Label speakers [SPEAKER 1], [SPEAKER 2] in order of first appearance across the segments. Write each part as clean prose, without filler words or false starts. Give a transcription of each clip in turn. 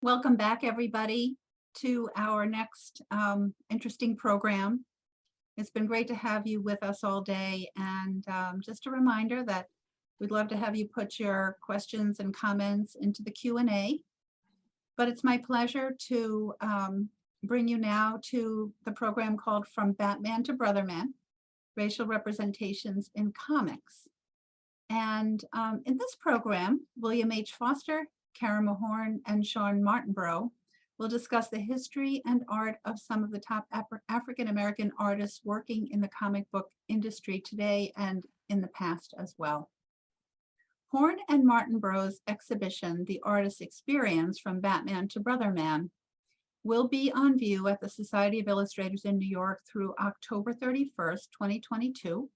[SPEAKER 1] Welcome back, everybody, to our next interesting program. It's been great to have you with us all day. And just a reminder that we'd love to have you put your questions and comments into the Q&A. But it's my pleasure to bring you now to the program called From Batman to Brotherman, Racial Representations in Comics. And in this program, William H. Foster, Karen Mahorn, and Sean Martinborough will discuss the history and art of some of the top African-American artists working in the comic book industry today and in the past as well. Horn and Martinborough's exhibition, The Artist's Experience From Batman to Brotherman, will be on view at the Society of Illustrators in New York through October 31st, 2022.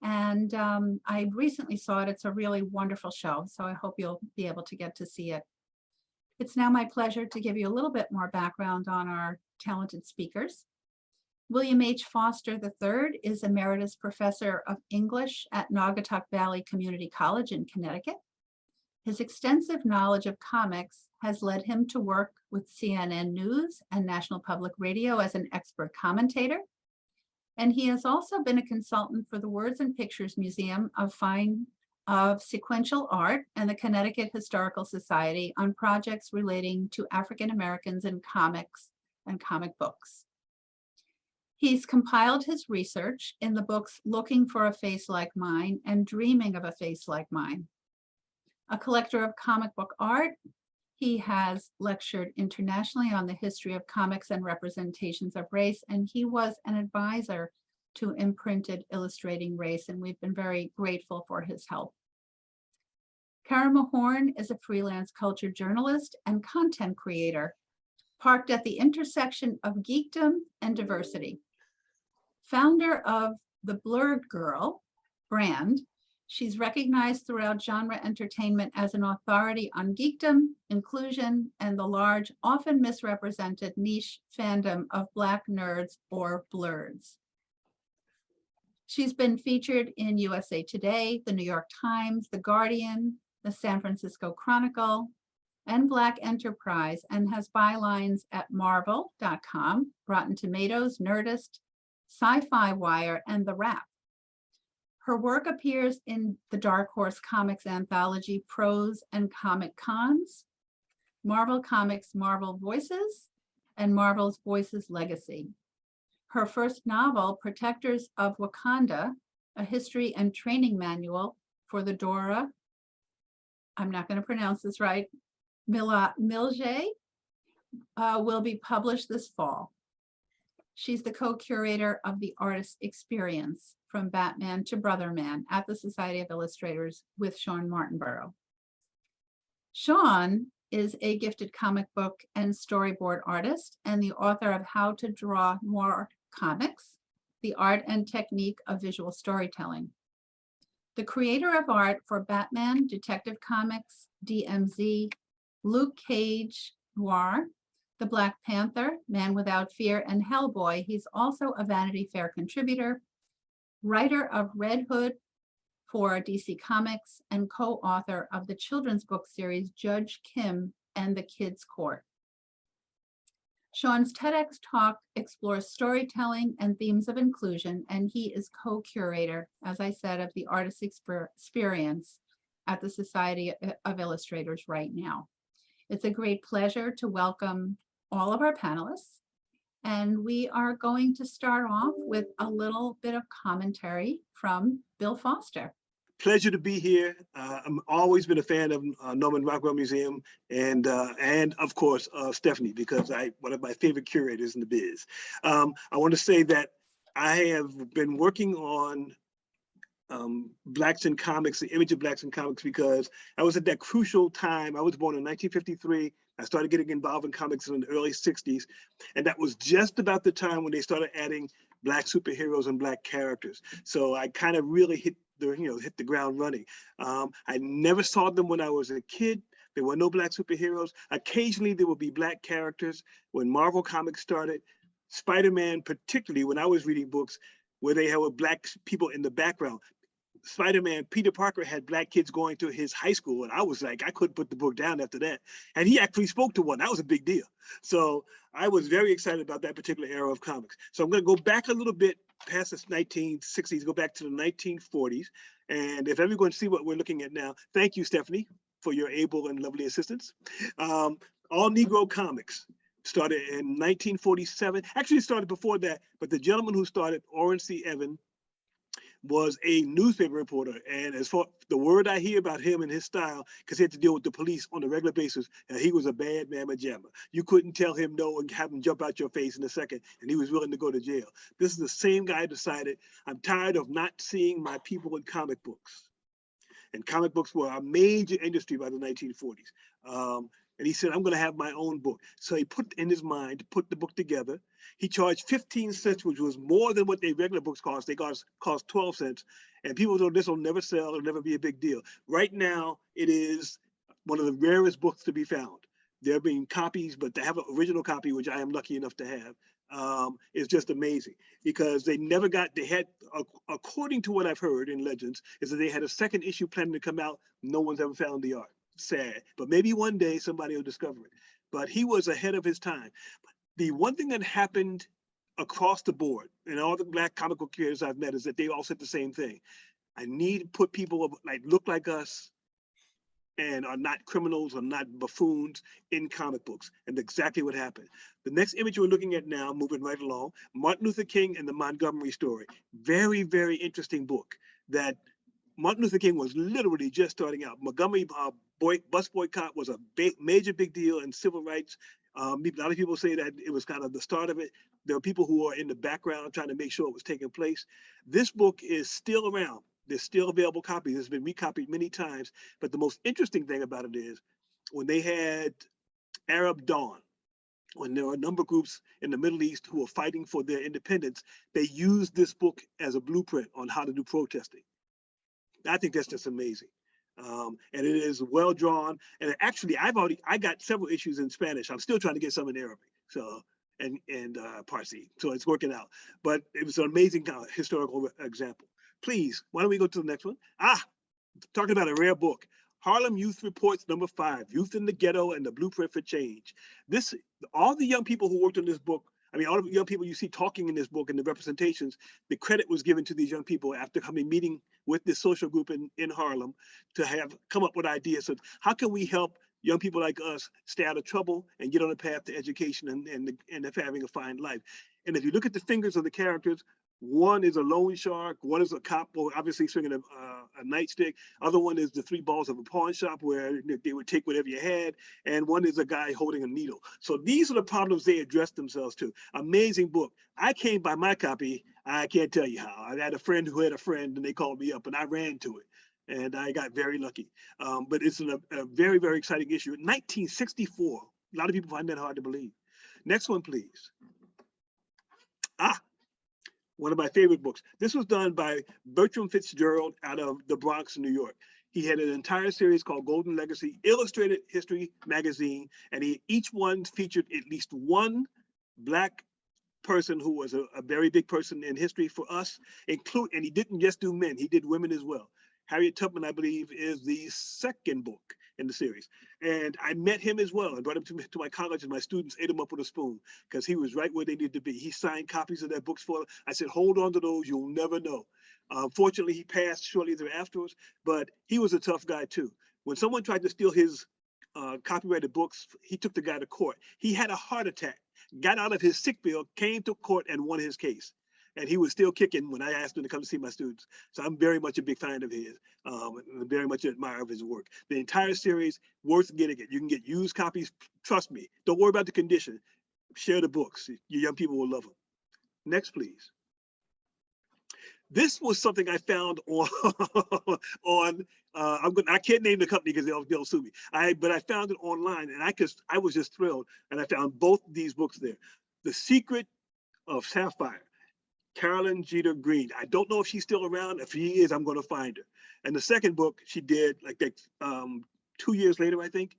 [SPEAKER 1] And I recently saw it. It's a really wonderful show, so I hope you'll be able to get to see it. It's now my pleasure to give you a little bit more background on our talented speakers. William H. Foster III is Emeritus Professor of English at Naugatuck Valley Community College in Connecticut. His extensive knowledge of comics has led him to work with CNN News and National Public Radio as an expert commentator. And he has also been a consultant for the Words and Pictures Museum of Sequential Art and the Connecticut Historical Society on projects relating to African Americans in comics and comic books. He's compiled his research in the books Looking for a Face Like Mine and Dreaming of a Face Like Mine. A collector of comic book art, he has lectured internationally on the history of comics and representations of race, and he was an advisor to Imprinted Illustrating Race, and we've been very grateful for his help. Karen Mahorn is a freelance culture journalist and content creator, parked at the intersection of geekdom and diversity. Founder of the Blurred Girl brand, she's recognized throughout genre entertainment as an authority on geekdom, inclusion, and the large, often misrepresented niche fandom of Black nerds or blurs. She's been featured in USA Today, the New York Times, The Guardian, the San Francisco Chronicle, and Black Enterprise, and has bylines at Marvel.com, Rotten Tomatoes, Nerdist, Sci-Fi Wire, and The Wrap. Her work appears in the Dark Horse Comics anthology Prose and Comic Cons, Marvel Comics Marvel Voices, and Marvel's Voices Legacy. Her first novel, Protectors of Wakanda, a history and training manual for the Dora, I'm not going to pronounce this right, Milaje, will be published this fall. She's the co-curator of The Artist's Experience From Batman to Brotherman at the Society of Illustrators with Sean Martinborough. Sean is a gifted comic book and storyboard artist and the author of How to Draw More Comics, The Art and Technique of Visual Storytelling. The creator of art for Batman, Detective Comics, DMZ, Luke Cage Noir, The Black Panther, Man Without Fear, and Hellboy. He's also a Vanity Fair contributor, writer of Red Hood for DC Comics, and co-author of the children's book series Judge Kim and the Kids Court. Sean's TEDx talk explores storytelling and themes of inclusion, and he is co-curator, as I said, of the Artist's Experience at the Society of Illustrators right now. It's a great pleasure to welcome all of our panelists, and we are going to start off with a little bit of commentary from Bill Foster.
[SPEAKER 2] Pleasure to be here. I'm always been a fan of Norman Rockwell Museum and of course Stephanie, because one of my favorite curators in the biz. I want to say that I have been working on Blacks in Comics, the image of Blacks in Comics, because I was at that crucial time. I was born in 1953. I started getting involved in comics in the early 60s, and that was just about the time when they started adding Black superheroes and Black characters. So I kind of really hit the ground running. I never saw them when I was a kid. There were no Black superheroes. Occasionally there would be Black characters. When Marvel Comics started, Spider-Man, particularly when I was reading books where they had Black people in the background. Spider-Man, Peter Parker had black kids going to his high school, and I was like, I couldn't put the book down after that. And he actually spoke to one. That was a big deal. So I was very excited about that particular era of comics. So I'm going to go back a little bit past the 1960s, go back to the 1940s. And if everyone see what we're looking at now, thank you, Stephanie, for your able and lovely assistance. All Negro Comics started in 1947. Actually, it started before that, but the gentleman who started, Oren C. Evan, was a newspaper reporter. And as far the word I hear about him and his style, because he had to deal with the police on a regular basis, and he was a bad mamma jamma. You couldn't tell him no and have him jump out your face in a second, and he was willing to go to jail. This is the same guy who decided, I'm tired of not seeing my people in comic books. And comic books were a major industry by the 1940s. And he said, I'm going to have my own book. So he put in his mind to put the book together. He charged 15 cents, which was more than what their regular books cost. They cost 12 cents. And people thought this will never sell, it'll never be a big deal. Right now, it is one of the rarest books to be found. There have been copies, but to have an original copy, which I am lucky enough to have, is just amazing, because they never got, they had, according to what I've heard in legends, is that they had a second issue planning to come out. No one's ever found the art. Sad, but maybe one day somebody will discover it. But he was ahead of his time. The one thing that happened across the board and all the black comic book creators I've met is that they all said the same thing. I need to put people like look like us and are not criminals or not buffoons in comic books. And exactly what happened. The next image we're looking at now, moving right along, Martin Luther King and the Montgomery Story. Very, very interesting book that Martin Luther King was literally just starting out. Montgomery bus boycott was a major big deal in civil rights. A lot of people say that it was kind of the start of it. There are people who are in the background trying to make sure it was taking place. This book is still around. There's still available copies. It's been recopied many times. But the most interesting thing about it is when they had Arab Dawn, when there were a number of groups in the Middle East who were fighting for their independence, they used this book as a blueprint on how to do protesting. I think that's just amazing. And it is well drawn. And actually, I got several issues in Spanish. I'm still trying to get some in Arabic, so and Parsi. So it's working out. But it was an amazing historical example. Please, why don't we go to the next one? Talking about a rare book. Harlem Youth Reports #5, Youth in the Ghetto and the Blueprint for Change. All the young people who worked on this book, I mean, all the young people you see talking in this book and the representations, the credit was given to these young people after meeting with this social group in Harlem to have come up with ideas of how can we help young people like us stay out of trouble and get on the path to education and having a fine life. And if you look at the fingers of the characters, one is a loan shark, one is a cop, obviously swinging a nightstick. Other one is the three balls of a pawn shop where they would take whatever you had. And one is a guy holding a needle. So these are the problems they address themselves to. Amazing book. I came by my copy. I can't tell you how. I had a friend who had a friend and they called me up and I ran to it. And I got very lucky. But it's a very, very exciting issue. 1964. A lot of people find that hard to believe. Next one, please. One of my favorite books. This was done by Bertram Fitzgerald out of the Bronx, New York. He had an entire series called Golden Legacy, Illustrated History Magazine, and each one featured at least one Black person who was a very big person in history for us, and he didn't just do men, he did women as well. Harriet Tubman, I believe, is the second book in the series. And I met him as well. I brought him to my college and my students ate him up with a spoon because he was right where they needed to be. He signed copies of their books for them. I said, hold on to those, you'll never know. Fortunately, he passed shortly thereafter, but he was a tough guy too. When someone tried to steal his copyrighted books, he took the guy to court. He had a heart attack, got out of his sick bill, came to court and won his case. And he was still kicking when I asked him to come to see my students. So I'm very much a big fan of his, and very much admire of his work. The entire series, worth getting it. You can get used copies, trust me. Don't worry about the condition. Share the books. Your young people will love them. Next, please. This was something I found on I can't name the company because they'll sue me. But I found it online and I was just thrilled. And I found both these books there. The Secret of Sapphire. Carolyn Jeter Green. I don't know if she's still around. If she is, I'm going to find her. And the second book she did like that 2 years later, I think.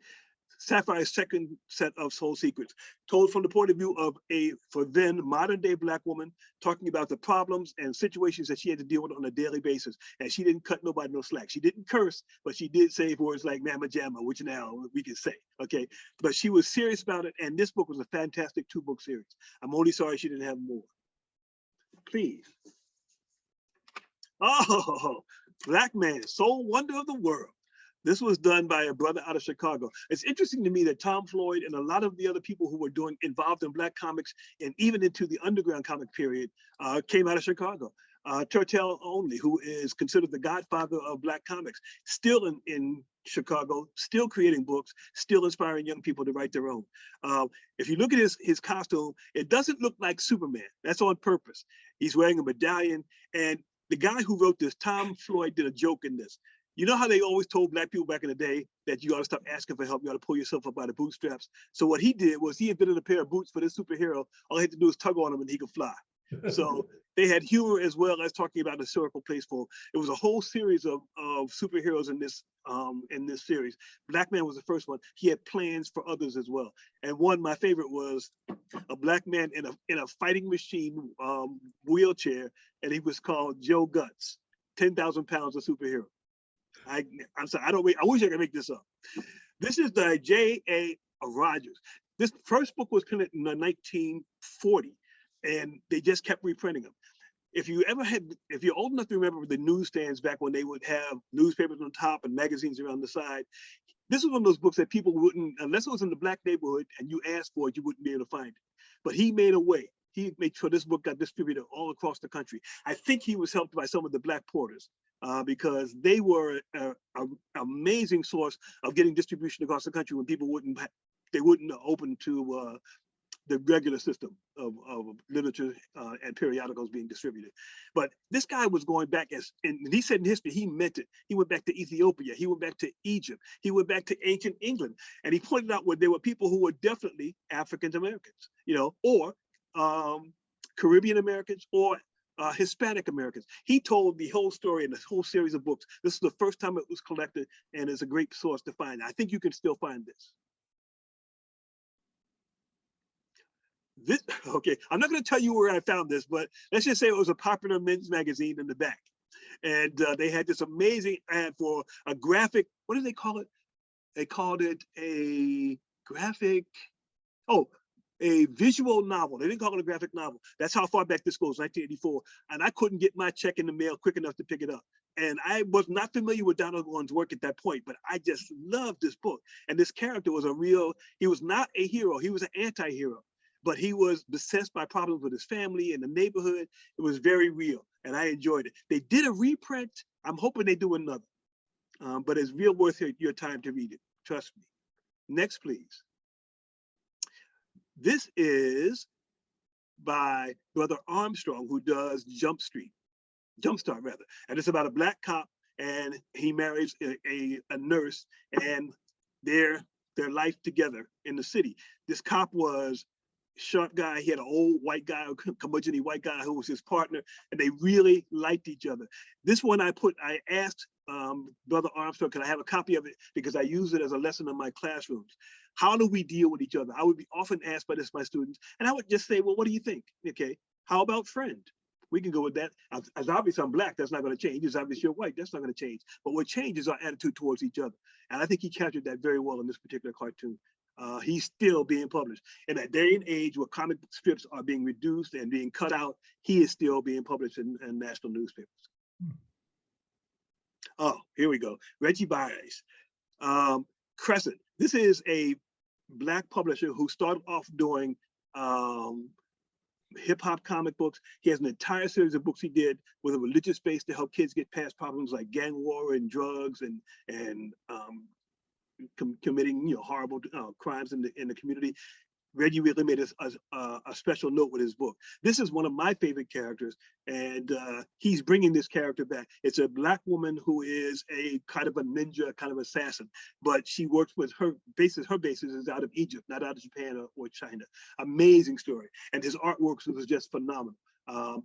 [SPEAKER 2] Sapphire's second set of Soul Secrets, told from the point of view of a, for then, modern day Black woman, talking about the problems and situations that she had to deal with on a daily basis. And she didn't cut nobody no slack. She didn't curse, but she did say words like mamma jamma, which now we can say, okay? But she was serious about it, and this book was a fantastic 2-book series. I'm only sorry she didn't have more. Please. Oh, Black Man, Soul Wonder of the World. This was done by a brother out of Chicago. It's interesting to me that Tom Floyd and a lot of the other people who were involved in Black comics and even into the underground comic period came out of Chicago. Turtel Only, who is considered the godfather of Black comics, still in Chicago, still creating books, still inspiring young people to write their own. If you look at his costume, it doesn't look like Superman. That's on purpose. He's wearing a medallion. And the guy who wrote this, Tom Floyd, did a joke in this. You know how they always told Black people back in the day that you ought to stop asking for help, you ought to pull yourself up by the bootstraps. So what he did was he invented a pair of boots for this superhero. All he had to do was tug on them and he could fly. So they had humor as well as talking about the historical place for him. It was a whole series of superheroes in this series. Black Man was the first one. He had plans for others as well. And one, my favorite, was a Black man in a fighting machine wheelchair, and he was called Joe Guts, 10,000 pounds of superhero. I'm sorry, I wish I could make this up. This is the J.A. Rogers. This first book was printed in 1940, and they just kept reprinting them. If you're old enough to remember the newsstands back when they would have newspapers on top and magazines around the side, this was one of those books that people wouldn't, unless it was in the Black neighborhood and you asked for it, you wouldn't be able to find it. But he made a way. He made sure this book got distributed all across the country. I think he was helped by some of the Black porters because they were an amazing source of getting distribution across the country when people wouldn't open to the regular system of literature and periodicals being distributed. But this guy was going back, and he said in history, he meant it. He went back to Ethiopia, he went back to Egypt, he went back to ancient England, and he pointed out where there were people who were definitely African Americans, or Caribbean Americans, or Hispanic Americans. He told the whole story in this whole series of books. This is the first time it was collected, and it's a great source to find. I think you can still find this. Okay, I'm not going to tell you where I found this, but let's just say it was a popular men's magazine in the back. And they had this amazing ad for a graphic, what did they call it? They called it a graphic, a visual novel. They didn't call it a graphic novel. That's how far back this goes, 1984. And I couldn't get my check in the mail quick enough to pick it up. And I was not familiar with Donald Gordon's work at that point, but I just loved this book. And this character was he was not a hero, he was an anti-hero. But he was beset by problems with his family and the neighborhood. It was very real, and I enjoyed it. They did a reprint. I'm hoping they do another, but it's real worth your time to read it. Trust me. Next, please. This is by Brother Armstrong, who does Jumpstart, and it's about a Black cop, and he marries a nurse, and their life together in the city. This cop was sharp guy. He had an old white guy, curmudgeon-y white guy who was his partner, and they really liked each other. This one I asked Brother Armstrong, can I have a copy of it? Because I use it as a lesson in my classrooms. How do we deal with each other? I would be often asked by my students, and I would just say, well, what do you think? Okay, how about friend? We can go with that. As obviously I'm Black, that's not going to change. As obviously you're white, that's not going to change. But what changes is our attitude towards each other. And I think he captured that very well in this particular cartoon. He's still being published. In that day and age where comic strips are being reduced and being cut out, he is still being published in national newspapers. Oh, here we go. Reggie Byers. Crescent. This is a Black publisher who started off doing hip-hop comic books. He has an entire series of books he did with a religious base to help kids get past problems like gang war and drugs and committing horrible crimes in the community. Reggie really made a special note with his book. This is one of my favorite characters, and he's bringing this character back. It's a Black woman who is a kind of a ninja, kind of assassin, but she works with her basis is out of Egypt, not out of Japan or China. Amazing story, and his artwork was just phenomenal.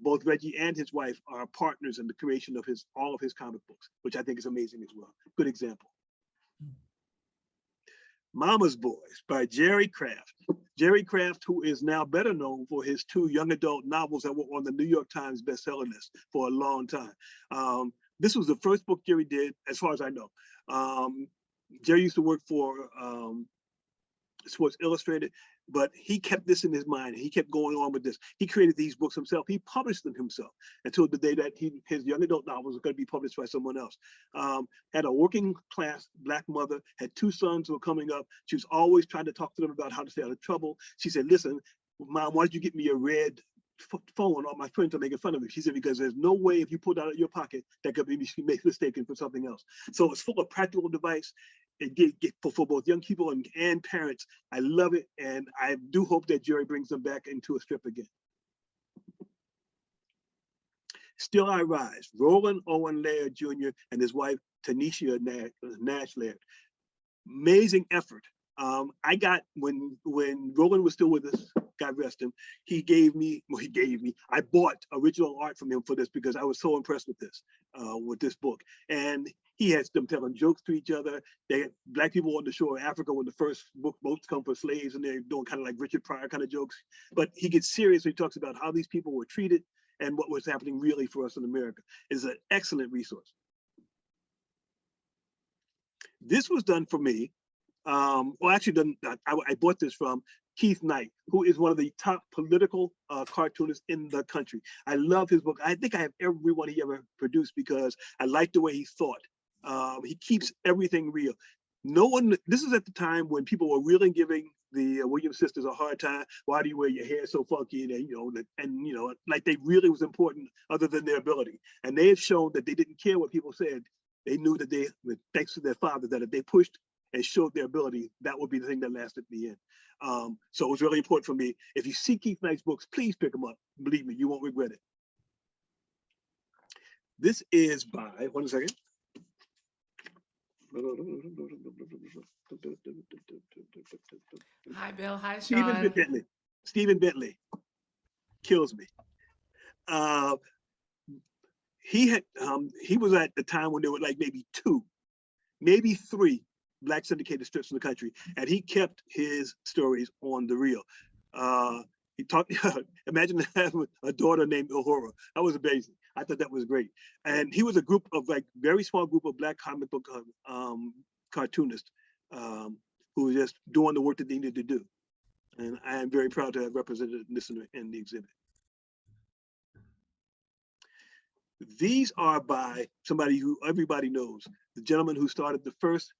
[SPEAKER 2] Both Reggie and his wife are partners in the creation of all of his comic books, which I think is amazing as well. Good example. Mama's Boys by Jerry Craft. Jerry Craft, who is now better known for his 2 young adult novels that were on the New York Times bestseller list for a long time. This was the first book Jerry did, as far as I know. Jerry used to work for Sports Illustrated, but he kept this in his mind. He kept going on with this. He created these books himself. He published them himself until the day that his young adult novels were going to be published by someone else. Had a working class Black mother, had 2 sons who were coming up. She was always trying to talk to them about how to stay out of trouble. She said, listen, Mom, why don't you get me a red phone? All my friends are making fun of me. She said, because there's no way if you pulled out of your pocket that could be mistaken for something else. So it's full of practical advice. It for both young people and parents. I love it, and I do hope that Jerry brings them back into a strip again. Still I Rise, Roland Owen Laird Jr. and his wife, Tanisha Nash Laird. Amazing effort. I got, when Roland was still with us, God rest him, I bought original art from him for this because I was so impressed with this book. And he had them telling jokes to each other. They had Black people on the shore of Africa when the first boats come for slaves, and they're doing kind of like Richard Pryor kind of jokes. But he gets serious when he talks about how these people were treated and what was happening really for us in America. It's an excellent resource. This was done for me. Well, actually, I bought this from Keith Knight, who is one of the top political cartoonists in the country. I love his book. I think I have every one he ever produced because I like the way he thought. He keeps everything real. This is at the time when people were really giving the Williams sisters a hard time. Why do you wear your hair so funky? And like they really was important other than their ability. And they have shown that they didn't care what people said. They knew that thanks to their father, that if they pushed and showed their ability, that would be the thing that lasted in the end. So it was really important for me. If you see Keith Knight's books, please pick them up. Believe me, you won't regret it. This is by, one second.
[SPEAKER 3] Hi, Bill. Hi, Sean.
[SPEAKER 2] Stephen Bentley kills me. He was at the time when there were like maybe 2, maybe 3 Black syndicated strips in the country, and he kept his stories on the reel. He talked. Imagine having a daughter named Uhura. That was amazing. I thought that was great. And he was a group of very small group of Black comic book cartoonists who were just doing the work that they needed to do. And I am very proud to have represented this in the exhibit. These are by somebody who everybody knows, the gentleman who started the first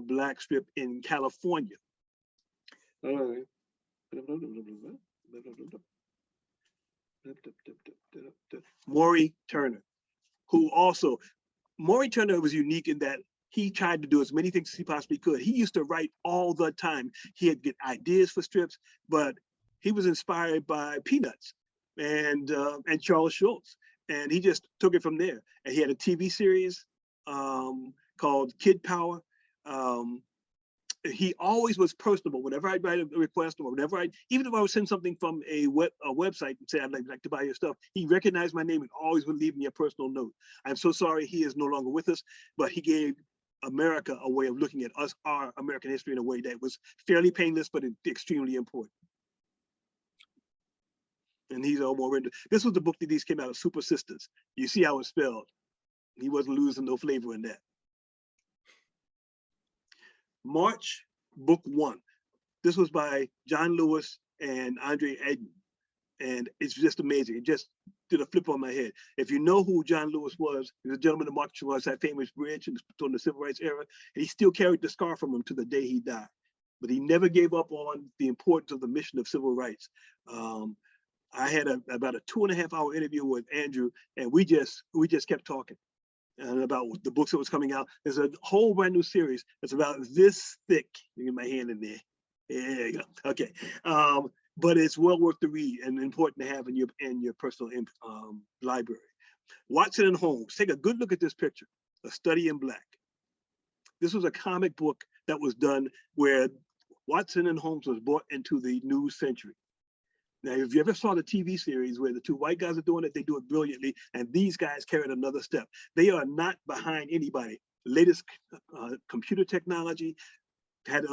[SPEAKER 2] Black strip in California. Maury Turner, Maury Turner was unique in that he tried to do as many things as he possibly could. He used to write all the time. He'd get ideas for strips, but he was inspired by Peanuts and Charles Schulz. And he just took it from there. And he had a TV series called Kid Power. He always was personable. Whenever I'd write a request, or even if I would send something from a website and say, I'd like to buy your stuff, he recognized my name and always would leave me a personal note. I'm so sorry he is no longer with us, but he gave America a way of looking at our American history in a way that was fairly painless, but extremely important. And he's all more into. This was the book that these came out of, Super Sisters. You see how it's spelled. He wasn't losing no flavor in that. March, book 1. This was by John Lewis and Andre Eden. And it's just amazing. It just did a flip on my head. If you know who John Lewis was, he was a gentleman that marched across that famous bridge during the Civil Rights era. And he still carried the scar from him to the day he died. But he never gave up on the importance of the mission of civil rights. I had about a 2.5-hour interview with Andrew, and we just kept talking and about the books that was coming out. There's a whole brand new series that's about this thick. Let me get my hand in there. There you go. Okay. But it's well worth the read and important to have in your personal library. Watson and Holmes. Take a good look at this picture. A Study in Black. This was a comic book that was done where Watson and Holmes was brought into the new century. Now, if you ever saw the TV series where the 2 white guys are doing it, they do it brilliantly, and these guys carry it another step. They are not behind anybody. Latest computer technology, had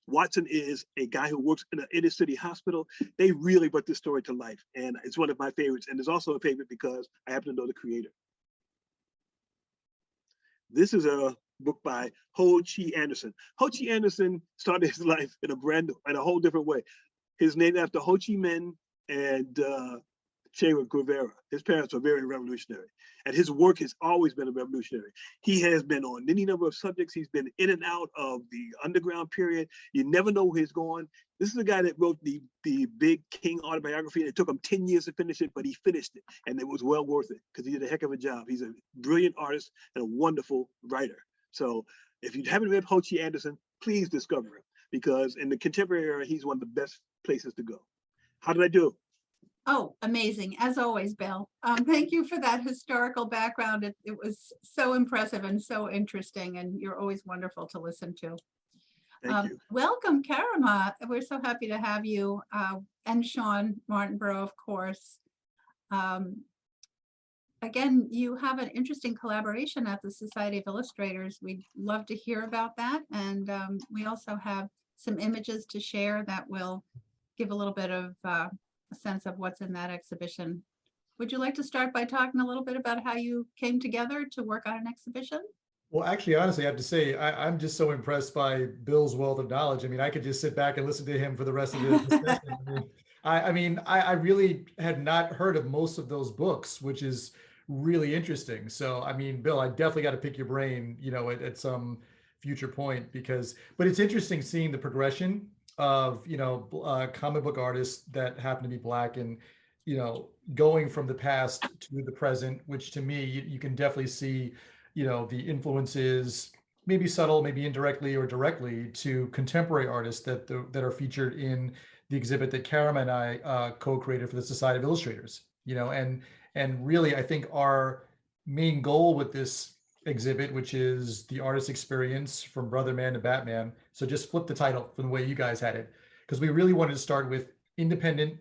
[SPEAKER 2] Watson is a guy who works in an inner city hospital. They really brought this story to life, and it's one of my favorites. And it's also a favorite because I happen to know the creator. This is a book by Ho-Chi Anderson. Ho-Chi Anderson started his life in a whole different way. His name after Ho Chi Minh and Che Guevara. His parents were very revolutionary, and his work has always been a revolutionary. He has been on any number of subjects. He's been in and out of the underground period. You never know where he's going. This is the guy that wrote the big King autobiography, and it took him 10 years to finish it, but he finished it, and it was well worth it because he did a heck of a job. He's a brilliant artist and a wonderful writer. So if you haven't read Ho-Chi Anderson, please discover him, because in the contemporary era, he's one of the best places to go. How did I do?
[SPEAKER 1] Oh, amazing. As always, Bill. Thank you for that historical background. It was so impressive and so interesting, and you're always wonderful to listen to.
[SPEAKER 2] Thank you.
[SPEAKER 1] Welcome, Karima. We're so happy to have you, and Sean Martinborough, of course. Again, you have an interesting collaboration at the Society of Illustrators. We'd love to hear about that. And we also have some images to share that will give a little bit of a sense of what's in that exhibition. Would you like to start by talking a little bit about how you came together to work on an exhibition?
[SPEAKER 3] Well, actually, honestly, I have to say, I'm just so impressed by Bill's wealth of knowledge. I mean, I could just sit back and listen to him for the rest of the discussion. I really had not heard of most of those books, which is really interesting. So, I mean, Bill, I definitely got to pick your brain, at some future point, but it's interesting seeing the progression of, comic book artists that happen to be Black and, going from the past to the present, which to me, you can definitely see, the influences, maybe subtle, maybe indirectly or directly, to contemporary artists that are featured in the exhibit that Karima and I co-created for the Society of Illustrators, and really, I think our main goal with this exhibit, which is the artist experience from Brotherman to Batman. So just flip the title from the way you guys had it, because we really wanted to start with independent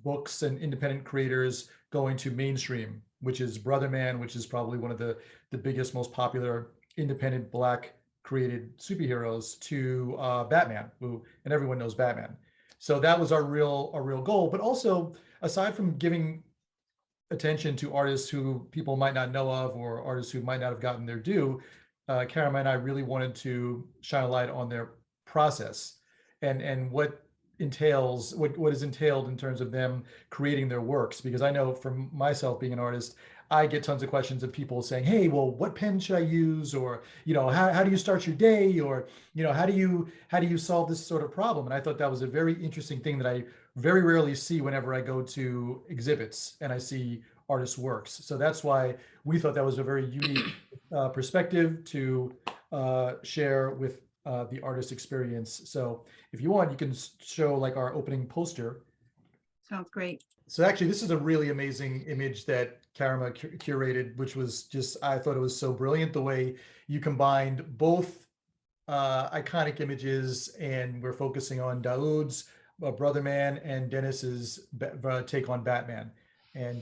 [SPEAKER 3] books and independent creators going to mainstream, which is Brotherman, which is probably one of the biggest, most popular independent Black created superheroes, to Batman, and everyone knows Batman. So that was our real goal. But also, aside from giving attention to artists who people might not know of, or artists who might not have gotten their due, Karima and I really wanted to shine a light on their process and what is entailed in terms of them creating their works. Because I know from myself being an artist, I get tons of questions of people saying, hey, well, what pen should I use? Or, how do you start your day? Or, how do you solve this sort of problem? And I thought that was a very interesting thing that I very rarely see whenever I go to exhibits and I see artists' works. So that's why we thought that was a very unique perspective to share with the artist experience. So if you want, you can show like our opening poster.
[SPEAKER 1] Sounds great.
[SPEAKER 3] So actually, this is a really amazing image that Karima curated, which was just, I thought it was so brilliant the way you combined both iconic images, and we're focusing on Daoud's Brotherman and Dennis's take on Batman. And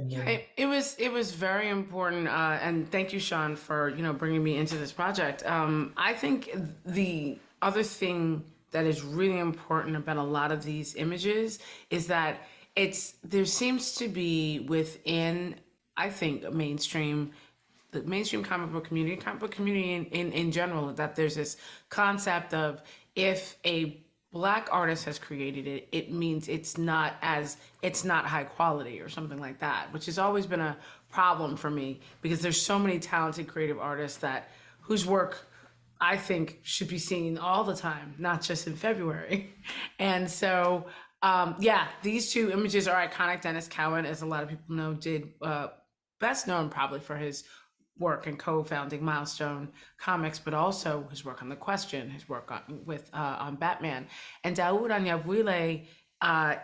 [SPEAKER 4] yeah, it was very important, and thank you, Sean, for bringing me into this project. I think the other thing that is really important about a lot of these images is that there seems to be within, I think, the mainstream comic book community in general, that there's this concept of, if a Black artist has created it, it means it's not high quality or something like that, which has always been a problem for me, because there's so many talented creative artists whose work I think should be seen all the time, not just in February. And so, these two images are iconic. Dennis Cowan, as a lot of people know, did best known probably for his work in co-founding Milestone Comics, but also his work on The Question, his work on Batman. And Daoud Anyabwile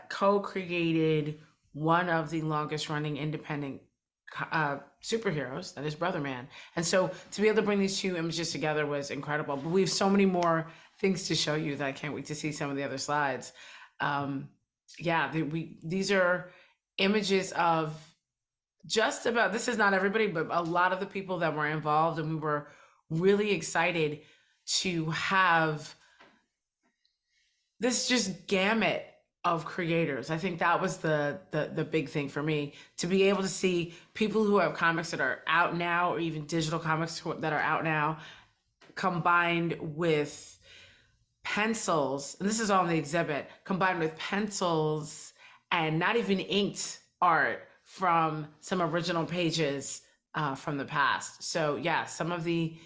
[SPEAKER 4] co-created one of the longest running independent superheroes, that is Brotherman. And so to be able to bring these two images together was incredible. But we have so many more things to show you that I can't wait to see some of the other slides. These are images of just about, this is not everybody, but a lot of the people that were involved, and we were really excited to have this just gamut of creators. I think that was the big thing for me, to be able to see people who have comics that are out now, or even digital comics that are out now, combined with pencils, and this is all in the exhibit, combined with pencils and not even inked art from some original pages from the past. So yeah, some of the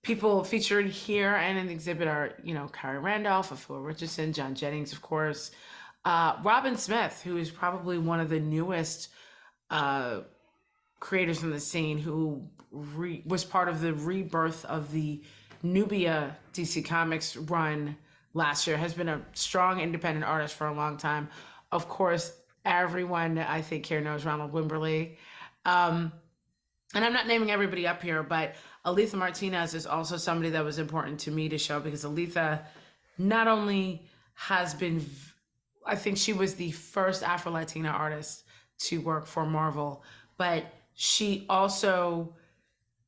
[SPEAKER 4] people featured here and in the exhibit are, you know, Carrie Randolph, Phil Richardson, John Jennings, of course, Robin Smith, who is probably one of the newest creators in the scene, who was part of the rebirth of the Nubia DC Comics run last year, has been a strong independent artist for a long time. Of course, everyone I think here knows Ronald Wimberly. And I'm not naming everybody up here, but Aletha Martinez is also somebody that was important to me to show, because Aletha not only has been, I think she was the first Afro-Latina artist to work for Marvel, but she also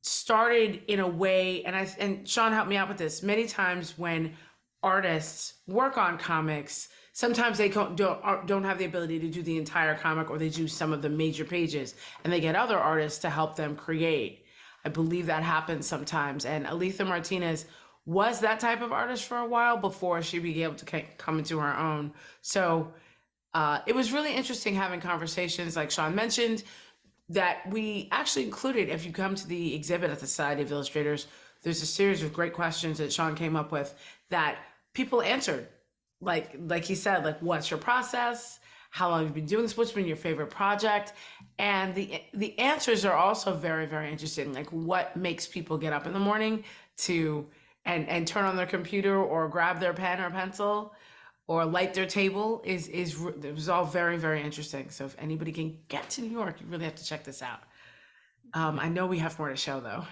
[SPEAKER 4] started in a way, and Sean helped me out with this, many times when artists work on comics, sometimes they don't have the ability to do the entire comic, or they do some of the major pages, and they get other artists to help them create. I believe that happens sometimes. And Aletha Martinez was that type of artist for a while before she be able to come into her own. So it was really interesting having conversations, like Sean mentioned, that we actually included. If you come to the exhibit at the Society of Illustrators, there's a series of great questions that Sean came up with that people answered. Like he said, like, what's your process? How long have you been doing this? What's been your favorite project? And the answers are also very, very interesting. Like, what makes people get up in the morning to and turn on their computer or grab their pen or pencil or light their table it was all very, very interesting. So if anybody can get to New York, you really have to check this out. I know we have more to show though.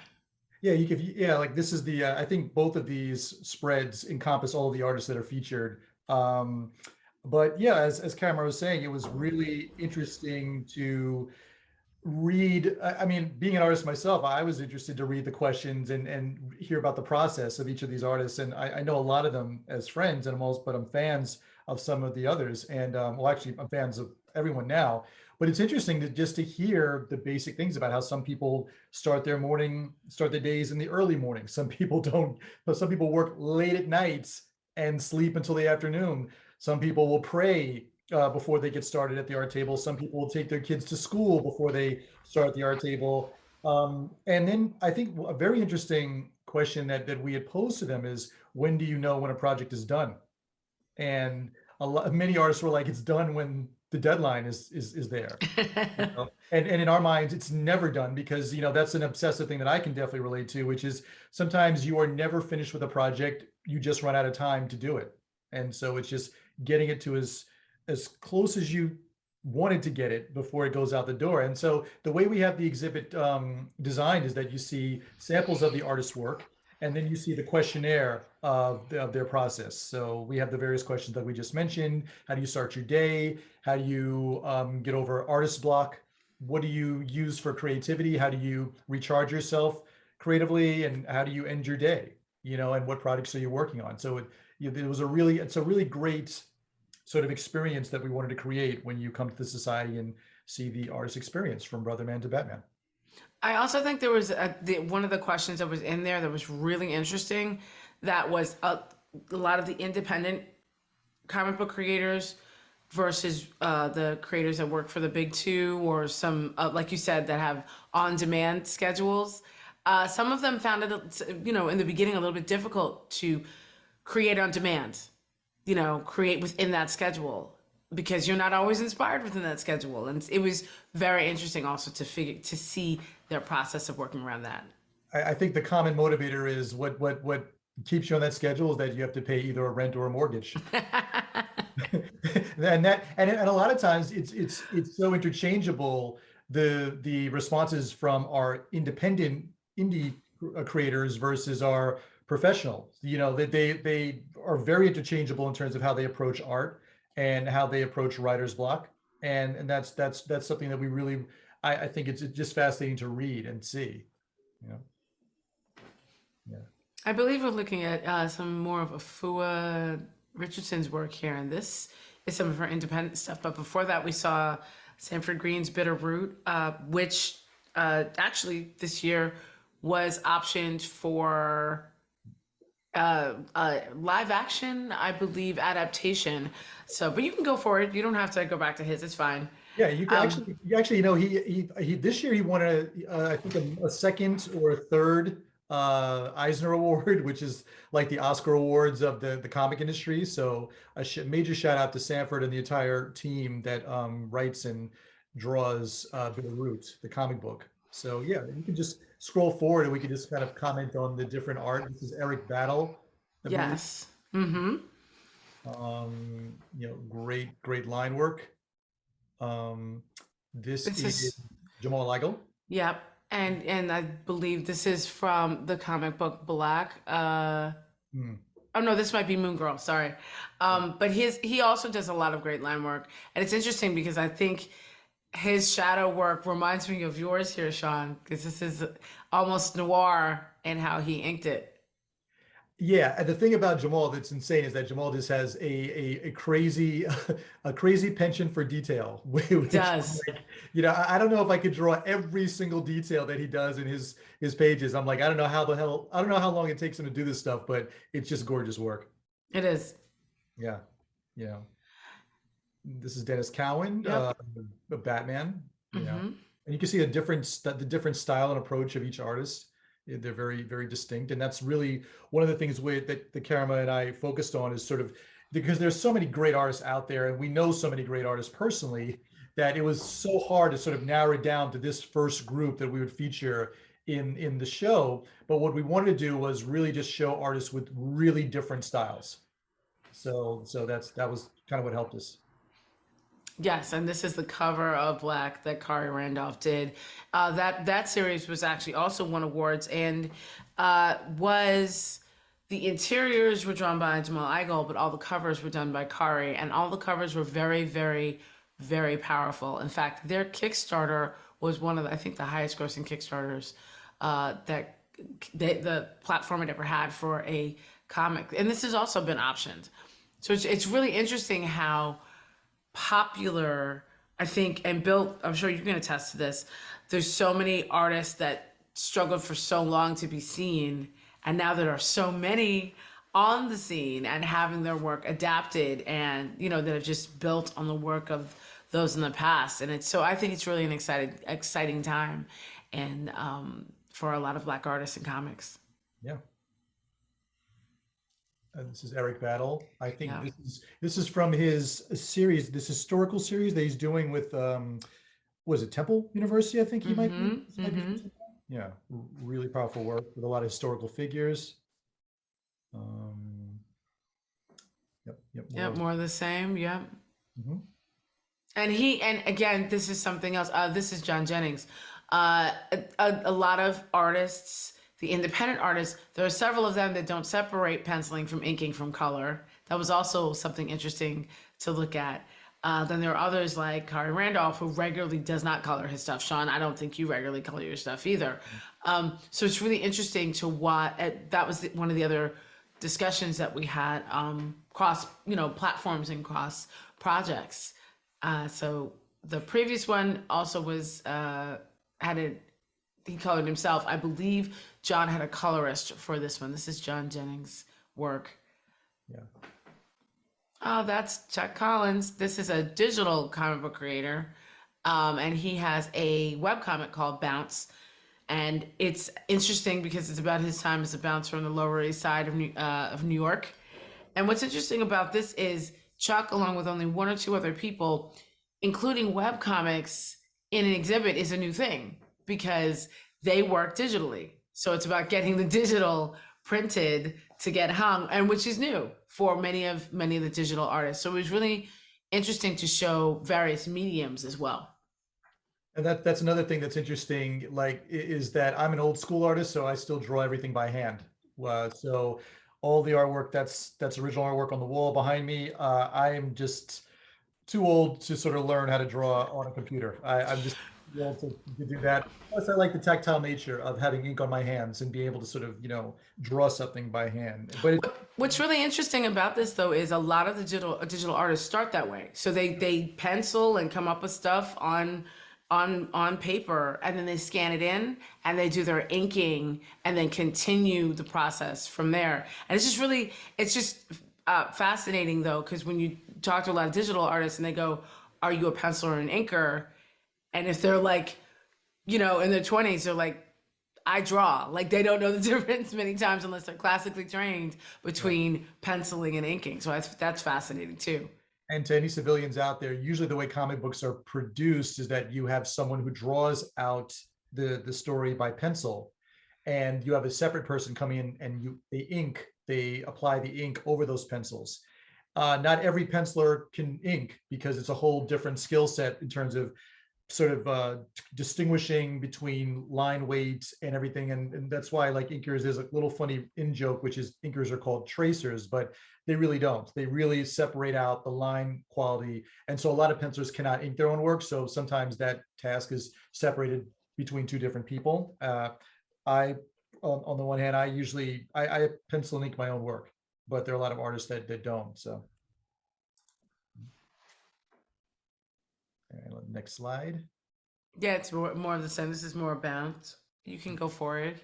[SPEAKER 3] Yeah, like this is the, I think both of these spreads encompass all of the artists that are featured. But yeah, as Cameron was saying, it was really interesting to read. I mean, being an artist myself, I was interested to read the questions and hear about the process of each of these artists. And I know a lot of them as friends, but I'm fans of some of the others. And well, actually, I'm fans of everyone now. But it's interesting to hear the basic things about how some people start their days in the early morning. Some people don't, but some people work late at nights and sleep until the afternoon. Some people will pray before they get started at the art table. Some people will take their kids to school before they start the art table. And then I think a very interesting question that we had posed to them is, when do you know when a project is done? And many artists were like, it's done when the deadline is there. You know? And in our minds, it's never done, because, you know, that's an obsessive thing that I can definitely relate to, which is sometimes you are never finished with a project, you just run out of time to do it. And so it's just getting it to as close as you wanted to get it before it goes out the door. And so the way we have the exhibit designed is that you see samples of the artist's work, and then you see the questionnaire of their process. So we have the various questions that we just mentioned. How do you start your day? How do you get over artist block? What do you use for creativity? How do you recharge yourself creatively? And how do you end your day? You know, and what projects are you working on? So it's a really great sort of experience that we wanted to create when you come to the society and see the artist experience from Brotherman to Batman.
[SPEAKER 4] I also think there was one of the questions that was in there that was really interesting. That was a lot of the independent comic book creators versus the creators that work for the big two, or some, like you said, that have on-demand schedules. Some of them found it, you know, in the beginning a little bit difficult to create on demand, you know, create within that schedule, because you're not always inspired within that schedule. And it was very interesting also to see their process of working around that.
[SPEAKER 3] I think the common motivator is what keeps you on that schedule is that you have to pay either a rent or a mortgage. and a lot of times it's so interchangeable, the responses from our independent indie creators versus our professional. You know, they are very interchangeable in terms of how they approach art and how they approach writer's block. And that's something that we really, I think it's just fascinating to read and see, you know. Yeah.
[SPEAKER 4] I believe we're looking at some more of Afua Richardson's work here, and this is some of her independent stuff. But before that, we saw Sanford Green's Bitter Root, which actually this year was optioned for live action, I believe, adaptation. So, but you can go for it. You don't have to go back to his. It's fine.
[SPEAKER 3] Yeah, you can actually, you know, he this year he won I think a second or a third Eisner Award, which is like the Oscar awards of the comic industry. So a major shout out to Sanford and the entire team that writes and draws Bitter Root, the comic book. So yeah, you can just scroll forward and we can just kind of comment on the different art. This is Eric Battle. I believe.
[SPEAKER 4] Yes. Mm-hmm.
[SPEAKER 3] You know, great line work. This is Jamal Igle.
[SPEAKER 4] Yep. And I believe this is from the comic book Black. Oh no, this might be Moon Girl, sorry. But he also does a lot of great line work. And it's interesting because I think his shadow work reminds me of yours here, Sean, because this is almost noir in how he inked it.
[SPEAKER 3] Yeah, and the thing about Jamal that's insane is that Jamal just has a crazy penchant for detail. Which,
[SPEAKER 4] Does.
[SPEAKER 3] like, you know, I don't know if I could draw every single detail that he does in his pages. I'm like, I don't know how long it takes him to do this stuff, but it's just gorgeous work.
[SPEAKER 4] It is.
[SPEAKER 3] Yeah, yeah. This is Dennis Cowan, Batman. You know, and you can see the different style and approach of each artist. They're very, very distinct. And that's really one of the things that the Karma and I focused on is sort of because there's so many great artists out there and we know so many great artists personally that it was so hard to sort of narrow it down to this first group that we would feature in the show. But what we wanted to do was really just show artists with really different styles. So that was kind of what helped us.
[SPEAKER 4] Yes, and this is the cover of Black that Kari Randolph did. That series was actually also won awards, and was the interiors were drawn by Jamal Igle, but all the covers were done by Kari, and all the covers were very, very, very powerful. In fact, their Kickstarter was one of I think the highest grossing Kickstarters that the platform had ever had for a comic, and this has also been optioned. So it's really interesting how popular, I think, and Bill, I'm sure you can attest to this, there's so many artists that struggled for so long to be seen, and now there are so many on the scene and having their work adapted and, you know, that have just built on the work of those in the past. And I think it's really an exciting time and for a lot of Black artists in comics.
[SPEAKER 3] Yeah. This is Eric Battle. I think this is from his series, this historical series that he's doing with was it Temple University? I think he might be. Yeah, really powerful work with a lot of historical figures.
[SPEAKER 4] Yep, more of the same. Yep. And again, this is something else. This is John Jennings. A lot of artists, the independent artists, there are several of them that don't separate penciling from inking from color. That was also something interesting to look at. Then there are others like Kari Randolph, who regularly does not color his stuff. Sean, I don't think you regularly color your stuff either. So it's really interesting to watch. That was one of the other discussions that we had, cross, platforms and cross projects. So the previous one also was, he colored himself. I believe John had a colorist for this one. This is John Jennings' work.
[SPEAKER 3] Yeah.
[SPEAKER 4] Oh, that's Chuck Collins. This is a digital comic book creator. And he has a webcomic called Bounce. And it's interesting because it's about his time as a bouncer on the Lower East Side of New York. And what's interesting about this is Chuck, along with only one or two other people, including webcomics in an exhibit, is a new thing because they work digitally. So it's about getting the digital printed to get hung, and which is new for many of the digital artists. So it was really interesting to show various mediums as well.
[SPEAKER 3] And that's another thing that's interesting, like, is that I'm an old school artist, so I still draw everything by hand. So all the artwork that's original artwork on the wall behind me, I am just too old to sort of learn how to draw on a computer. I'm just be able to do that. Plus, I like the tactile nature of having ink on my hands and be able to sort of, draw something by hand. But it's
[SPEAKER 4] What's really interesting about this, though, is a lot of the digital artists start that way. So they pencil and come up with stuff on paper, and then they scan it in, and they do their inking, and then continue the process from there. And it's just fascinating, though, because when you talk to a lot of digital artists, and they go, "Are you a penciler or an inker?" And if they're like, in their 20s, they're like, I draw. Like, they don't know the difference many times unless they're classically trained between penciling and inking. So that's fascinating too.
[SPEAKER 3] And to any civilians out there, usually the way comic books are produced is that you have someone who draws out the story by pencil, and you have a separate person coming in and they apply the ink over those pencils. Not every penciler can ink because it's a whole different skill set in terms of sort of distinguishing between line weights and everything. And that's why, like, inkers, there's a little funny in joke, which is inkers are called tracers, but they really don't. They really separate out the line quality. And so a lot of pencilers cannot ink their own work. So sometimes that task is separated between two different people. I, on the one hand, I pencil and ink my own work, but there are a lot of artists that don't. So. All right, next slide.
[SPEAKER 4] Yeah, it's more of the same. This is more bounce. You can go for it.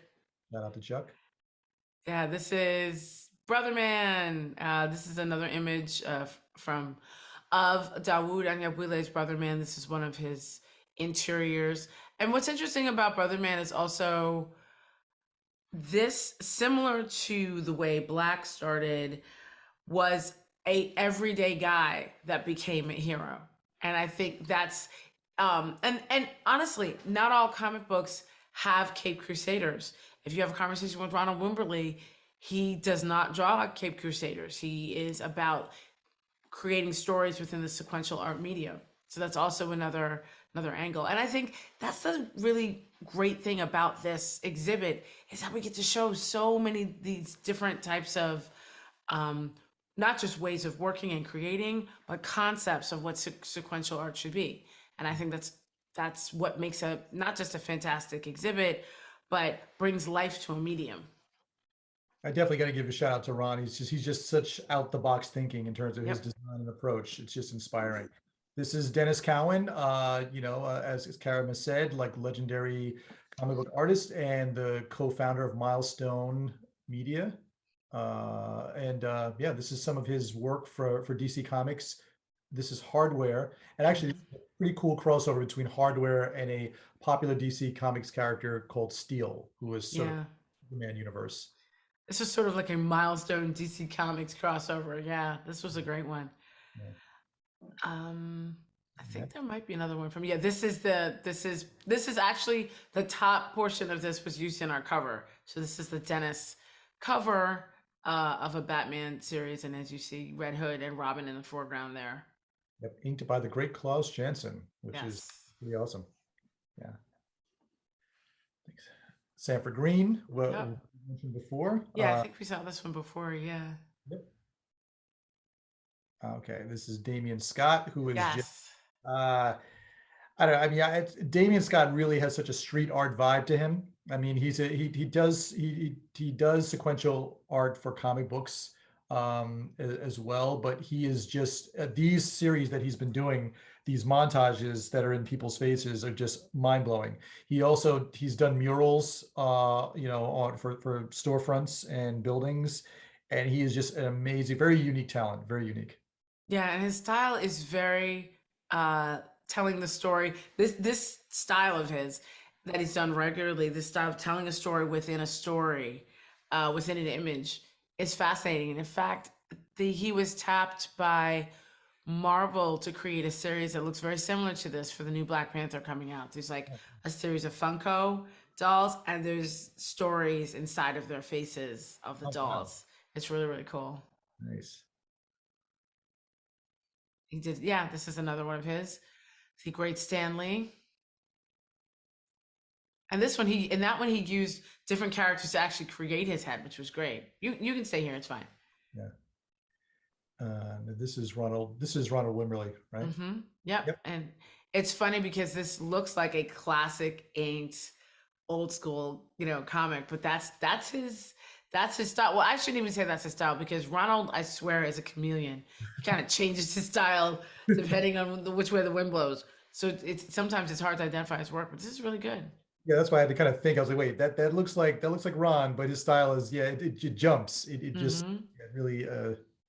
[SPEAKER 3] Shout out to Chuck.
[SPEAKER 4] Yeah, this is Brotherman. This is another image of Dawood Anyabwile's Brotherman. This is one of his interiors. And what's interesting about Brotherman is also this, similar to the way Black started, was a everyday guy that became a hero. And I think that's, and honestly, not all comic books have Cape Crusaders. If you have a conversation with Ronald Wimberly, he does not draw Cape Crusaders. He is about creating stories within the sequential art medium. So that's also another angle. And I think that's the really great thing about this exhibit, is that we get to show so many these different types of not just ways of working and creating, but concepts of what sequential art should be. And I think that's what makes not just a fantastic exhibit, but brings life to a medium.
[SPEAKER 3] I definitely got to give a shout out to Ron. He's just such out the box thinking in terms of his
[SPEAKER 4] Yep.
[SPEAKER 3] design and approach. It's just inspiring. This is Dennis Cowan, as Karim has said, like, legendary comic book artist and the co-founder of Milestone Media. This is some of his work for DC Comics. This is Hardware, and actually it's a pretty cool crossover between Hardware and a popular DC Comics character called Steel, who is sort of the Man universe.
[SPEAKER 4] This is sort of like a Milestone DC Comics crossover. Yeah, this was a great one.
[SPEAKER 3] Yeah.
[SPEAKER 4] I think there might be another one from, this is actually the top portion of this was used in our cover. So this is the Dennis cover of a Batman series, and as you see, Red Hood and Robin in the foreground there.
[SPEAKER 3] Yep, inked by the great Klaus Janson, which is pretty awesome. Yeah. Thanks. Sanford Green, what we mentioned before.
[SPEAKER 4] Yeah, I think we saw this one before. Yeah.
[SPEAKER 3] Yep. Okay, this is Damian Scott, who is just, I don't know. I mean, Damian Scott really has such a street art vibe to him. I mean, he does sequential art for comic books as well, but he is just these series that he's been doing, these montages that are in people's faces, are just mind blowing. He's done murals, for storefronts and buildings, and he is just an amazing, very unique talent, very unique.
[SPEAKER 4] Yeah, and his style is very telling the story. This style of his that he's done regularly, this style of telling a story within a story, within an image, is fascinating. And in fact, he was tapped by Marvel to create a series that looks very similar to this for the new Black Panther coming out. There's like a series of Funko dolls, and there's stories inside of their faces of the dolls. Wow. It's really, really cool.
[SPEAKER 3] Nice.
[SPEAKER 4] He did, this is another one of his. The Great Stanley. And this one, he used different characters to actually create his head, which was great. You can stay here, it's fine.
[SPEAKER 3] Yeah. This is Ronald Wimberly, right?
[SPEAKER 4] Yep.
[SPEAKER 3] Yep.
[SPEAKER 4] And it's funny because this looks like a classic inked old school, comic, but that's his style. Well, I shouldn't even say that's his style because Ronald, I swear, is a chameleon. He kind of changes his style depending on which way the wind blows. So sometimes it's hard to identify his work, but this is really good.
[SPEAKER 3] Yeah, that's why I had to kind of think. I was like, wait, that looks like Ron, but his style is, yeah, it jumps. It just it really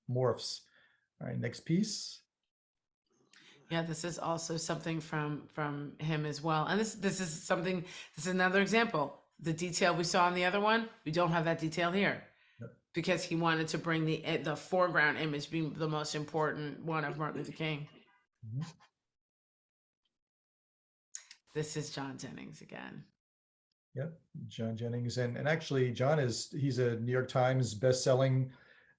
[SPEAKER 3] morphs. All right, next piece.
[SPEAKER 4] Yeah, this is also something from him as well. And this is another example. The detail we saw in the other one, we don't have that detail here.
[SPEAKER 3] Yep.
[SPEAKER 4] Because he wanted to bring the foreground image being the most important one of Martin Luther King. This is John Jennings again.
[SPEAKER 3] Yep, John Jennings, and actually John he's a New York Times best-selling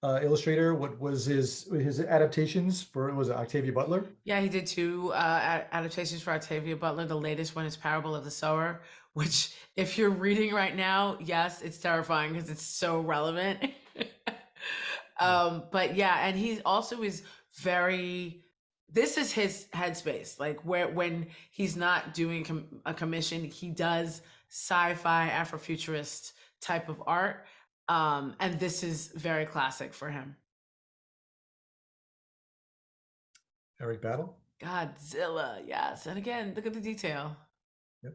[SPEAKER 3] illustrator. What was his adaptations for? Was it Octavia Butler?
[SPEAKER 4] Yeah, he did 2 adaptations for Octavia Butler. The latest one is Parable of the Sower, which if you're reading right now, yes, it's terrifying because it's so relevant. But yeah, and he also is this is his headspace, like when he's not doing a commission, he does sci-fi Afrofuturist type of art. And this is very classic for him.
[SPEAKER 3] Eric Battle.
[SPEAKER 4] Godzilla, yes. And again, look at the detail.
[SPEAKER 3] Yep.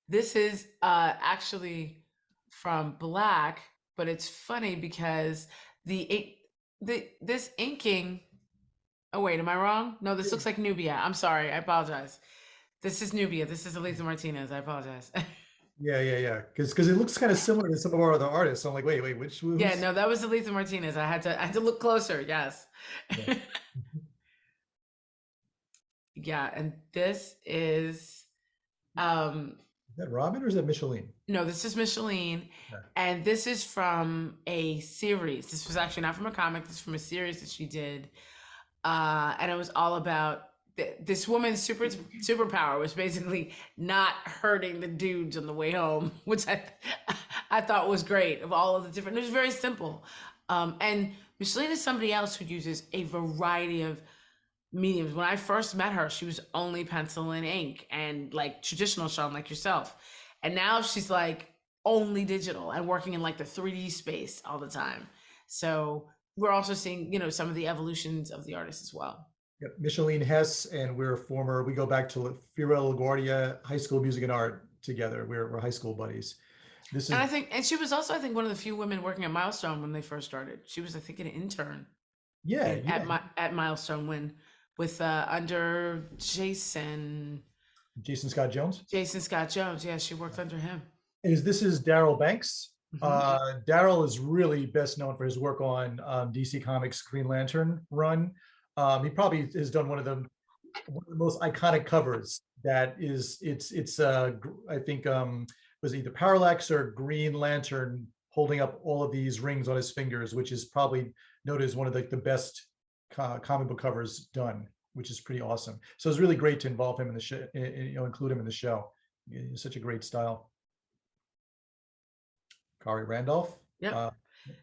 [SPEAKER 4] This is actually from Black, but it's funny because this inking. Oh wait, am I wrong? No, this looks like Nubia. I'm sorry, I apologize. This is Nubia. This is Elisa Martinez. I apologize.
[SPEAKER 3] Yeah. Because it looks kind of similar to some of our other artists. So I'm like, wait, which?
[SPEAKER 4] Yeah, no, that was Elisa Martinez. I had to look closer. Yes.
[SPEAKER 3] Yeah.
[SPEAKER 4] Yeah, and this is
[SPEAKER 3] Is that Robin or is that Micheline?
[SPEAKER 4] no, this is Micheline, and this is from a series. This was actually not from a comic. This is from a series that she did, and it was all about this woman's superpower was basically not hurting the dudes on the way home, which I thought was great. Of all of the different, it was very simple, and Micheline is somebody else who uses a variety of mediums. When I first met her, she was only pencil and ink and like traditional, Sean, like yourself. And now she's like only digital and working in like the 3D space all the time. So we're also seeing, some of the evolutions of the artist as well.
[SPEAKER 3] Yep. Micheline Hess and we go back to Fiorella LaGuardia, High School Music and Art together. We're high school buddies.
[SPEAKER 4] And she was also, I think, one of the few women working at Milestone when they first started. She was, I think, an intern. At Milestone with under Jason Scott Jones. Yeah, she worked under him.
[SPEAKER 3] This is Daryl Banks. Daryl is really best known for his work on DC Comics Green Lantern run. He probably has done one of the most iconic covers. That is, I think was either Parallax or Green Lantern holding up all of these rings on his fingers, which is probably noted as one of the best comic book covers done, which is pretty awesome. So it's really great to involve him in the show, include him in the show. It's such a great style. Kari Randolph.
[SPEAKER 4] Yeah.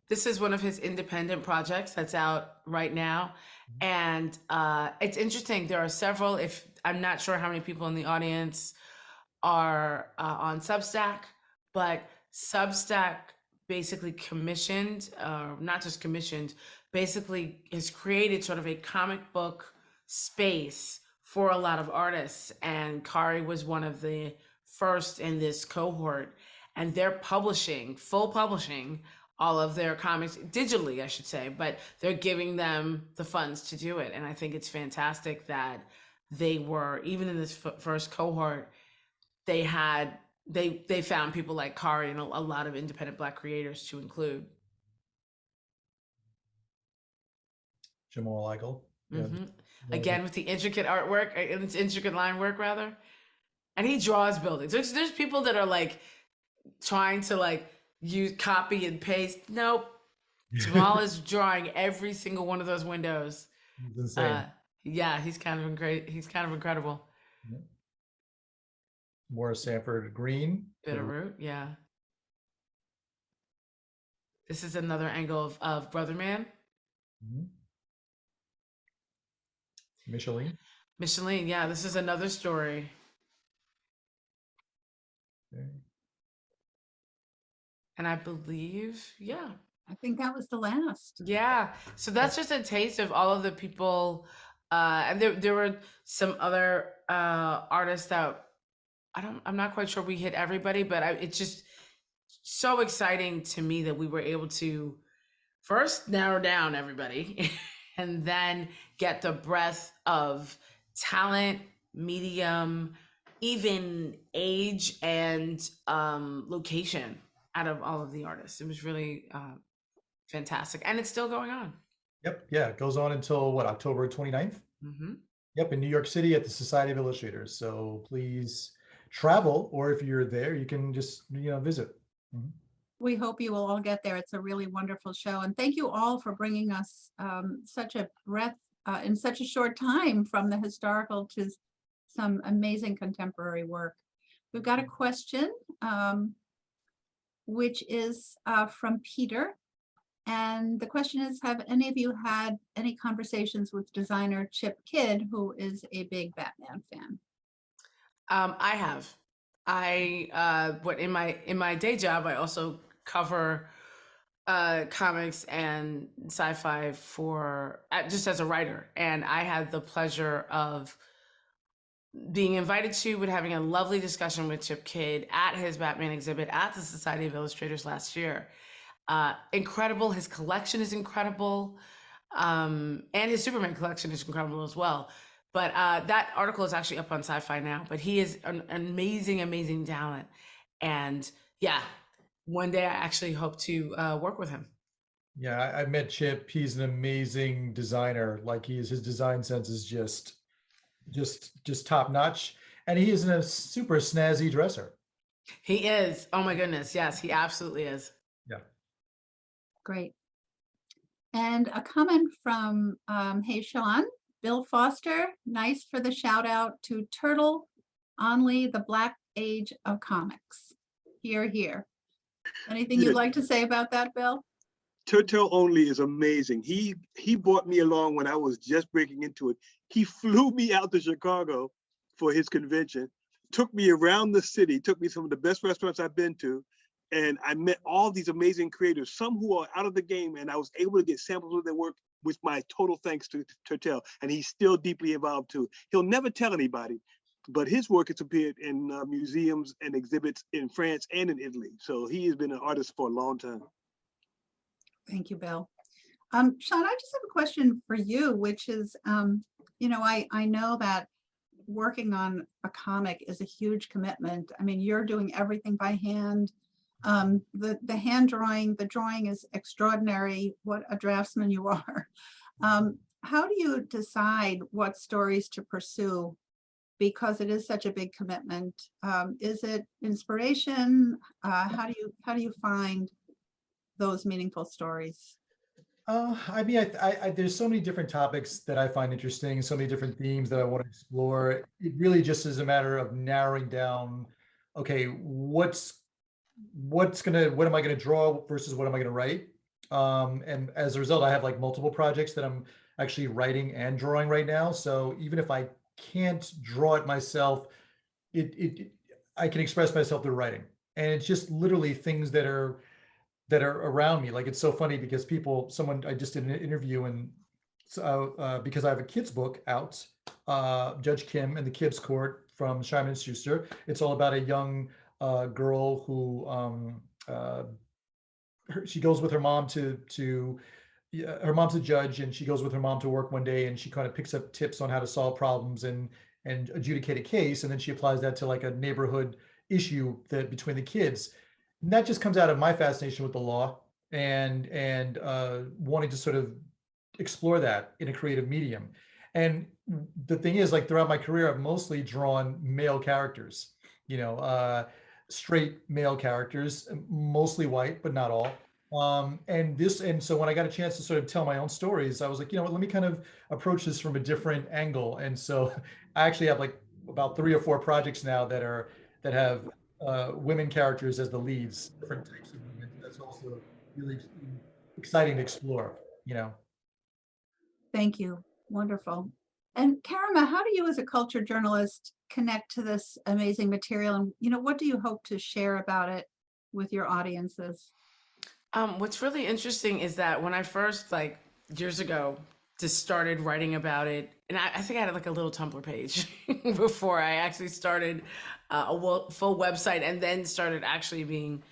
[SPEAKER 4] This is one of his independent projects that's out right now. And it's interesting. There are several, I'm not sure how many people in the audience are on Substack, but Substack basically commissioned, not just commissioned, basically has created sort of a comic book space for a lot of artists. And Kari was one of the first in this cohort. And they're full publishing all of their comics digitally, I should say, but they're giving them the funds to do it. And I think it's fantastic that they were, even in this first cohort, they found people like Kari and a lot of independent Black creators to include.
[SPEAKER 3] Jamal Eichel.
[SPEAKER 4] Again, with the intricate artwork, it's intricate line work rather. And he draws buildings. There's people that are like trying to like use copy and paste. Nope. Jamal is drawing every single one of those windows.
[SPEAKER 3] It's insane.
[SPEAKER 4] Yeah, he's kind of incredible. Morris
[SPEAKER 3] Sanford Green.
[SPEAKER 4] Bitterroot, yeah. This is another angle of Brotherman.
[SPEAKER 3] Mhm. Micheline.
[SPEAKER 4] Micheline, yeah, this is another story.
[SPEAKER 3] Okay.
[SPEAKER 4] And I believe, yeah.
[SPEAKER 1] I think that was the last.
[SPEAKER 4] Yeah. So that's just a taste of all of the people. And there were some other artists that I'm not quite sure we hit everybody, but it's just so exciting to me that we were able to first narrow down everybody and then get the breadth of talent, medium, even age and location out of all of the artists. It was really fantastic. And it's still going on.
[SPEAKER 3] Yep. Yeah. It goes on until what, October 29th?
[SPEAKER 4] Mm-hmm.
[SPEAKER 3] Yep. In New York City at the Society of Illustrators. So please travel, or if you're there, you can just, visit. Mhm.
[SPEAKER 1] We hope you will all get there. It's a really wonderful show. And thank you all for bringing us such a breadth in such a short time, from the historical to some amazing contemporary work. We've got a question, which is from Peter. And the question is, have any of you had any conversations with designer Chip Kidd, who is a big Batman fan?
[SPEAKER 4] I have. What in my day job, I also cover comics and sci-fi for just as a writer, and I had the pleasure of being invited to, but having a lovely discussion with Chip Kidd at his Batman exhibit at the Society of Illustrators last year. Incredible. His collection is incredible, and his Superman collection is incredible as well. But that article is actually up on Sci-Fi now. But he is an amazing, amazing talent. And yeah, one day I actually hope to work with him.
[SPEAKER 3] Yeah, I met Chip. He's an amazing designer. Like his design sense is just top notch. And he is a super snazzy dresser.
[SPEAKER 4] He is. Oh my goodness. Yes, he absolutely is.
[SPEAKER 3] Yeah.
[SPEAKER 1] Great. And a comment from, hey, Sean, Bill Foster, nice for the shout out to Turtle Only, the Black Age of Comics. Here, here. Anything you'd
[SPEAKER 2] Yes.
[SPEAKER 1] like to say about that, Bill?
[SPEAKER 2] Turtle Only is amazing. He brought me along when I was just breaking into it. He flew me out to Chicago for his convention, took me around the city, took me some of the best restaurants I've been to, and I met all these amazing creators, some who are out of the game, and I was able to get samples of their work with my total thanks to Turtle. And he's still deeply involved too. He'll never tell anybody, but his work has appeared in museums and exhibits in France and in Italy. So he has been an artist for a long time.
[SPEAKER 1] Thank you, Bill. Sean, I just have a question for you, which is, I know that working on a comic is a huge commitment. I mean, you're doing everything by hand. The hand drawing, the drawing is extraordinary. What a draftsman you are. How do you decide what stories to pursue? Because it is such a big commitment. Is it inspiration? How do you find those meaningful stories?
[SPEAKER 3] I mean, there's so many different topics that I find interesting, so many different themes that I want to explore. It really just is a matter of narrowing down, okay, what am I gonna draw versus what am I gonna write? And as a result, I have like multiple projects that I'm actually writing and drawing right now. So even if I can't draw it myself, I can express myself through writing. And it's just literally things that are around me. Like, it's so funny because I just did an interview, and so because I have a kid's book out, Judge Kim and the Kibbs Court from Simon & Schuster. It's all about a young girl who she goes with her mom her mom's a judge, and she goes with her mom to work one day, and she kind of picks up tips on how to solve problems and adjudicate a case, and then she applies that to like a neighborhood issue between the kids. And that just comes out of my fascination with the law and wanting to sort of explore that in a creative medium. And the thing is, like, throughout my career, I've mostly drawn male characters, straight male characters, mostly white, but not all. And so when I got a chance to sort of tell my own stories, I was like, let me kind of approach this from a different angle. And so I actually have like about 3 or 4 projects now that have women characters as the leads, different types of women. That's also really exciting to explore,
[SPEAKER 1] Thank you. Wonderful. And Karima, how do you as a culture journalist connect to this amazing material? And, what do you hope to share about it with your audiences?
[SPEAKER 4] What's really interesting is that when I first, like years ago, just started writing about it, and I think I had like a little Tumblr page before I actually started full website, and then started actually being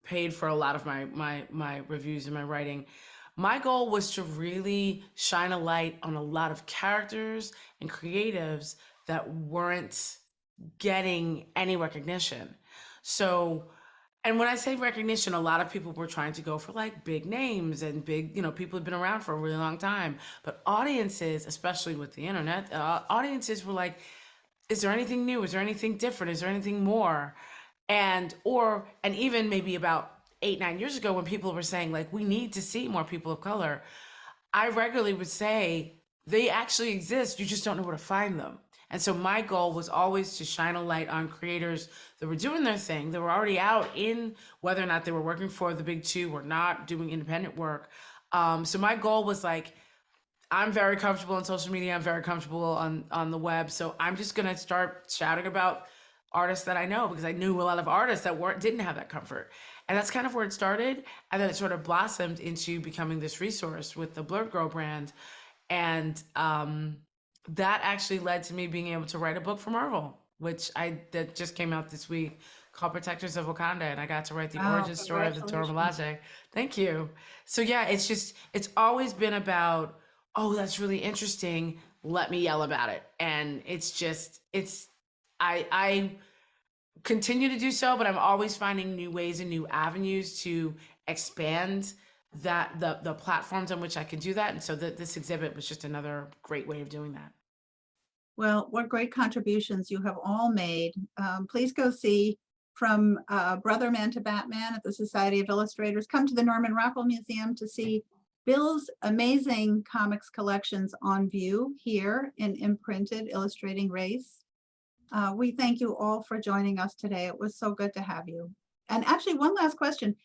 [SPEAKER 4] paid for a lot of my reviews and my writing. My goal was to really shine a light on a lot of characters and creatives that weren't getting any recognition. So, and when I say recognition, a lot of people were trying to go for like big names and big, people have been around for a really long time. But audiences, especially with the internet, audiences were like, is there anything new? Is there anything different? Is there anything more? And even maybe about 8-9 years ago, when people were saying like, we need to see more people of color, I regularly would say, they actually exist, you just don't know where to find them. And so my goal was always to shine a light on creators that were doing their thing, that were already out in, whether or not they were working for the big two or not, doing independent work. So my goal was like, I'm very comfortable on social media, I'm very comfortable on the web, so I'm just gonna start shouting about artists that I know, because I knew a lot of artists that didn't have that comfort. And that's kind of where it started. And then it sort of blossomed into becoming this resource with the Blurred Girl brand. And that actually led to me being able to write a book for Marvel, that just came out this week, called Protectors of Wakanda. And I got to write the
[SPEAKER 1] Wow,
[SPEAKER 4] origin story of the Dora
[SPEAKER 1] congratulations.
[SPEAKER 4] Milaje. Thank you. So yeah, it's always been about, oh, that's really interesting, let me yell about it. And I continue to do so, but I'm always finding new ways and new avenues to expand the platforms on which I can do that. And so this exhibit was just another great way of doing that.
[SPEAKER 1] Well, what great contributions you have all made. Please go see From Brotherman to Batman at the Society of Illustrators. Come to the Norman Rockwell Museum to see Bill's amazing comics collections on view here in Imprinted, Illustrating Race. We thank you all for joining us today. It was so good to have you. And actually, one last question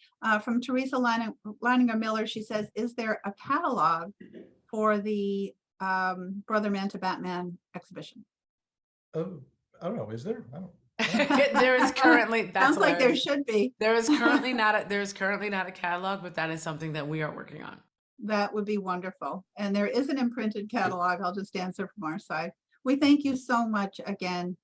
[SPEAKER 1] from Teresa Leininger Miller. She says, is there a catalog for the Brotherman to Batman exhibition?
[SPEAKER 3] Oh, I don't know. Is there? I don't.
[SPEAKER 4] There is currently, that's
[SPEAKER 1] Sounds like there
[SPEAKER 4] hilarious.
[SPEAKER 1] should be.
[SPEAKER 4] There is currently not a catalog, but that is something that we are working on.
[SPEAKER 1] That would be wonderful. And there is an imprinted catalog. I'll just answer from our side. We thank you so much again.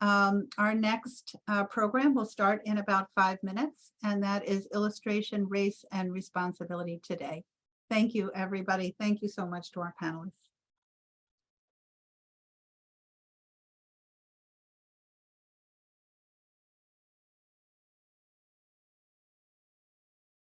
[SPEAKER 1] Our next program will start in about 5 minutes, and that is Illustration, Race, and Responsibility Today. Thank you, everybody. Thank you so much to our panelists.